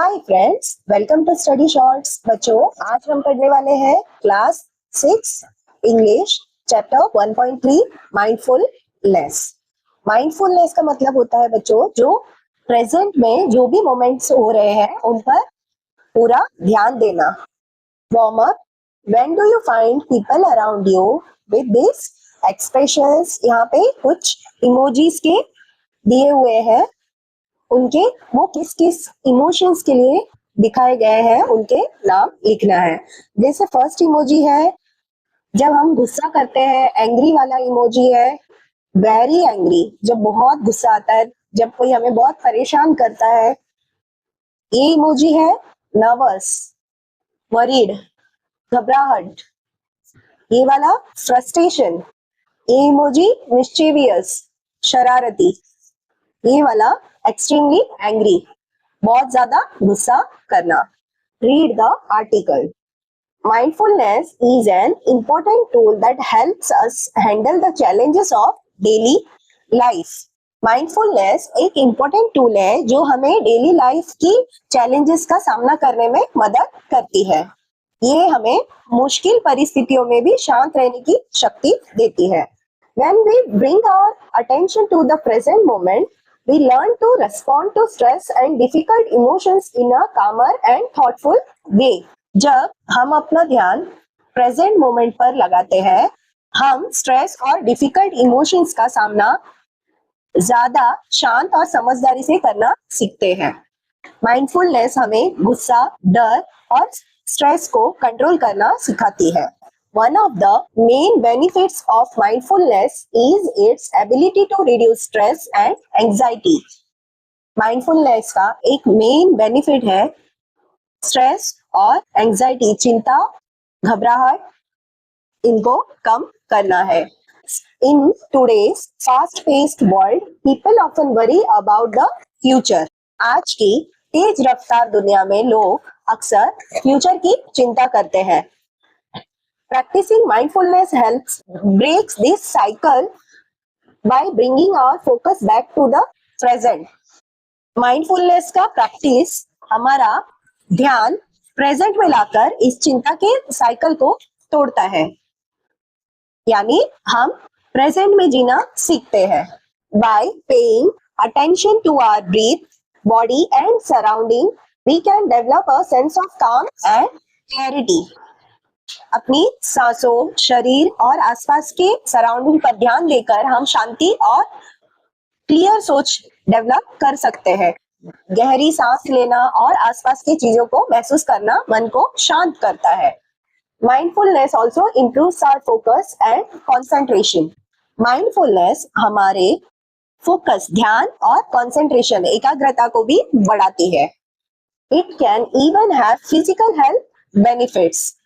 Hi friends, welcome to study shorts. बच्चों, आज हम पढ़ने वाले हैं class 6 English chapter 1.3 mindfulness. Mindfulness का मतलब होता है बच्चों, जो प्रेजेंट में जो भी मोमेंट्स हो रहे हैं उन पर पूरा ध्यान देना। Warm up. When do you find people around you with this expressions? यहाँ पे कुछ इमोजीज के दिए हुए हैं, उनके वो किस किस इमोशंस के लिए दिखाए गए हैं उनके नाम लिखना है। जैसे फर्स्ट इमोजी है जब हम गुस्सा करते हैं, एंग्री वाला इमोजी है, वेरी एंग्री जब बहुत गुस्सा आता है, जब कोई हमें बहुत परेशान करता है। ये इमोजी है नर्वस, वरीड, घबराहट। ये वाला फ्रस्ट्रेशन। ये इमोजी मिस्चीवियस, शरारती। ये वाला एक्सट्रीमली एंग्री, बहुत ज्यादा गुस्सा करना। Read the article. Mindfulness is an important tool that helps us handle the challenges of daily life. Mindfulness एक important tool है जो हमें डेली लाइफ की challenges का सामना करने में मदद करती है। ये हमें मुश्किल परिस्थितियों में भी शांत रहने की शक्ति देती है। When we bring our attention to the present moment, we learn to respond to stress and difficult emotions in a calmer and thoughtful way. जब हम अपना ध्यान प्रेजेंट मोमेंट पर लगाते हैं, हम स्ट्रेस और डिफिकल्ट इमोशंस का सामना ज्यादा शांत और समझदारी से करना सीखते हैं। माइंडफुलनेस हमें गुस्सा, डर और स्ट्रेस को कंट्रोल करना सिखाती है। One of the main benefits of mindfulness is its ability to reduce stress and anxiety. Mindfulness का एक मेन बेनिफिट है स्ट्रेस और एंजाइटी, चिंता, घबराहट, इनको कम करना है। In today's fast-paced world, people often worry about the future. आज की तेज रफ्तार दुनिया में लोग अक्सर फ्यूचर की चिंता करते हैं। Practicing mindfulness helps breaks this cycle by bringing our focus back to the present. Mindfulness का प्रैक्टिस हमारा ध्यान प्रेजेंट में लाकर इस चिंता के साइकिल को तोड़ता है, यानी हम प्रेजेंट में जीना सीखते हैं। By paying attention to our breath, body and surrounding, we can develop a sense of calm and clarity. अपनी सांसों, शरीर और आसपास के सराउंडिंग पर ध्यान देकर हम शांति और क्लियर सोच डेवलप कर सकते हैं। गहरी सांस लेना और आसपास की चीजों को महसूस करना मन को शांत करता है। Mindfulness also improves our focus and concentration. Mindfulness हमारे फोकस, ध्यान और कंसंट्रेशन, एकाग्रता को भी बढ़ाती है। It can even have physical health benefits.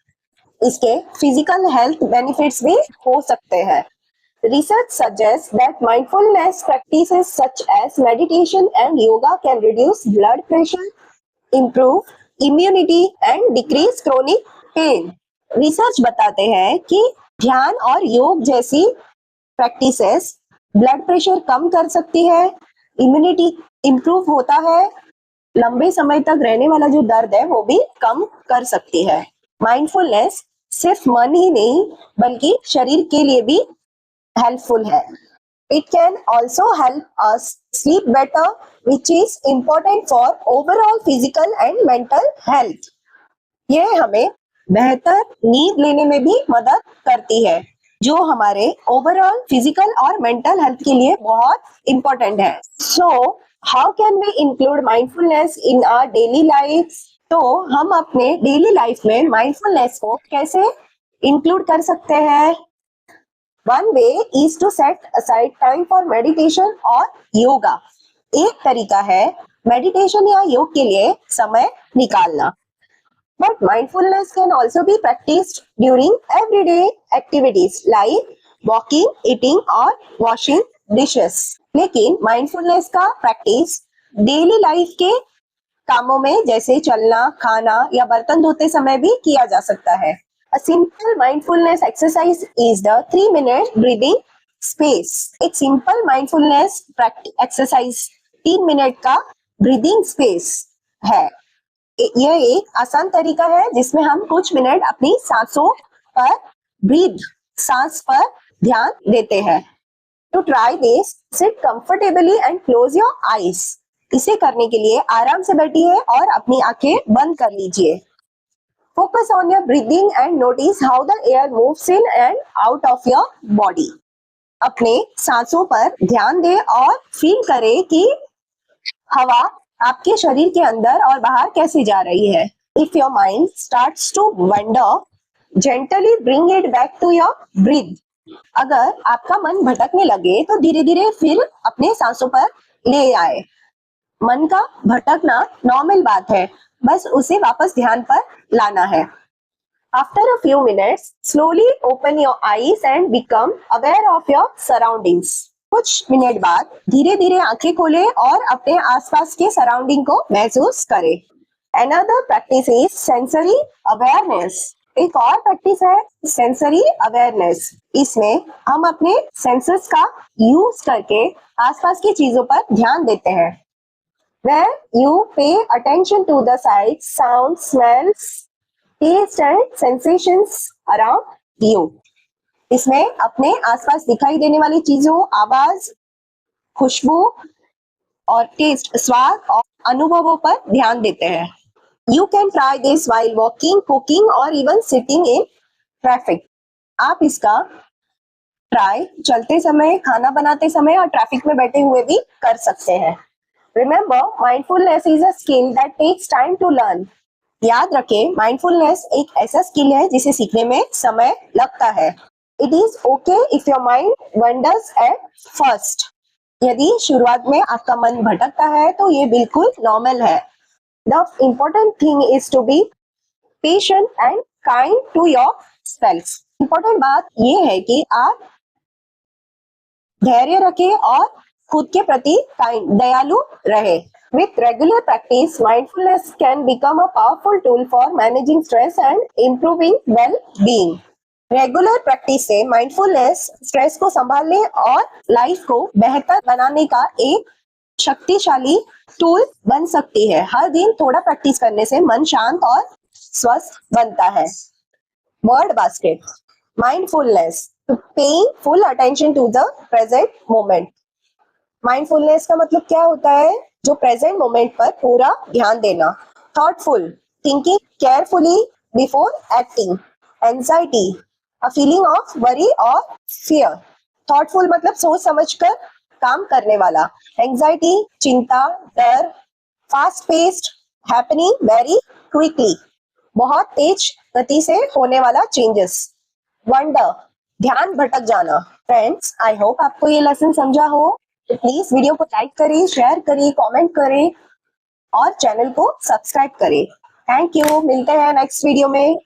इसके फिजिकल हेल्थ बेनिफिट्स भी हो सकते हैं। Research suggests that mindfulness practices such as meditation and yoga can reduce blood pressure, improve immunity and decrease chronic pain. Research बताते हैं कि ध्यान और योग जैसी प्रैक्टिसेस ब्लड प्रेशर कम कर सकती है, इम्यूनिटी इंप्रूव होता है, लंबे समय तक रहने वाला जो दर्द है वो भी कम कर सकती है। माइंडफुलनेस सिर्फ मन ही नहीं बल्कि शरीर के लिए भी हेल्पफुल है। It can also help us sleep better, which is important for overall physical and mental health. ये हमें बेहतर नींद लेने में भी मदद करती है, जो हमारे ओवरऑल फिजिकल और मेंटल हेल्थ के लिए बहुत इंपॉर्टेंट है। So, how can we include mindfulness in our daily life? तो हम अपने डेली लाइफ में माइंडफुलनेस को कैसे इंक्लूड कर सकते हैं? One way is to set aside time for meditation or yoga. एक तरीका है मेडिटेशन या योग के लिए समय निकालना। But mindfulness can also be practiced during everyday activities like walking, eating or washing dishes. लेकिन mindfulness का प्रैक्टिस डेली लाइफ के कामों में जैसे चलना, खाना या बर्तन धोते समय भी किया जा सकता है। A simple mindfulness exercise is the 3-minute breathing space. एक simple mindfulness exercise 3 मिनट का breathing space है। यह एक आसान तरीका है जिसमें हम कुछ मिनट अपनी सांसों पर सांस पर ध्यान देते हैं। To try this, sit comfortably and close your eyes. इसे करने के लिए आराम से बैठिए और अपनी आंखें बंद कर लीजिए। Focus on your breathing and notice how the air moves in and out of your body. अपने सांसों पर ध्यान दें और फील करें कि हवा आपके शरीर के अंदर और बाहर कैसे जा रही है। If your mind starts to wander, gently bring it back to your breath. अगर आपका मन भटकने लगे तो धीरे धीरे फिर अपने सांसों पर ले आए। मन का भटकना नॉर्मल बात है, बस उसे वापस ध्यान पर लाना है। After a few minutes, slowly open your eyes and become aware of your surroundings. कुछ मिनट बाद धीरे धीरे आंखें खोलें और अपने आसपास के सराउंडिंग को महसूस करें। Another practice is sensory awareness. एक और प्रैक्टिस है सेंसरी अवेयरनेस। इसमें हम अपने सेंसेस का यूज करके आसपास की चीजों पर ध्यान देते हैं। Where you pay attention to the sights, sounds, smells, taste and sensations around you. इसमें अपने आसपास दिखाई देने वाली चीजों, आवाज, खुशबू और टेस्ट, स्वाद और अनुभवों पर ध्यान देते हैं। You can try this while walking, cooking or even sitting in traffic. आप इसका ट्राई चलते समय, खाना बनाते समय और ट्रैफिक में बैठे हुए भी कर सकते हैं। Remember, mindfulness is a skill that takes time to learn. याद रखें, mindfulness एक ऐसा स्किल है जिसे सीखने में समय लगता है। It is okay if your mind wanders at first. यदि शुरुआत में आपका मन भटकता है तो ये बिल्कुल नॉर्मल है। The important thing is to be patient and kind to yourself. Important बात ये है कि आप धैर्य रखें और खुद के प्रति काइंड, दयालु रहे। With regular practice, mindfulness can become a powerful tool for managing stress and improving well-being. Regular practice से माइंडफुलनेस स्ट्रेस को संभालने और लाइफ को बेहतर बनाने का एक शक्तिशाली टूल बन सकती है। हर दिन थोड़ा प्रैक्टिस करने से मन शांत और स्वस्थ बनता है। Word basket, mindfulness, paying full attention to the present moment. Mindfulness का मतलब क्या होता है? जो प्रेजेंट मोमेंट पर पूरा ध्यान देना। Thoughtful, thinking carefully before acting. Anxiety, a feeling of worry और फियर। थॉटफुल मतलब सोच समझकर काम करने वाला। एंजाइटी, चिंता, डर। Fast paced, happening very quickly, बहुत तेज गति से होने वाला चेंजेस। वंडर, ध्यान भटक जाना। फ्रेंड्स, आई होप आपको ये लेसन समझा हो। तो प्लीज वीडियो को लाइक करें, शेयर करें, कमेंट करें और चैनल को सब्सक्राइब करें। Thank you. मिलते हैं नेक्स्ट वीडियो में।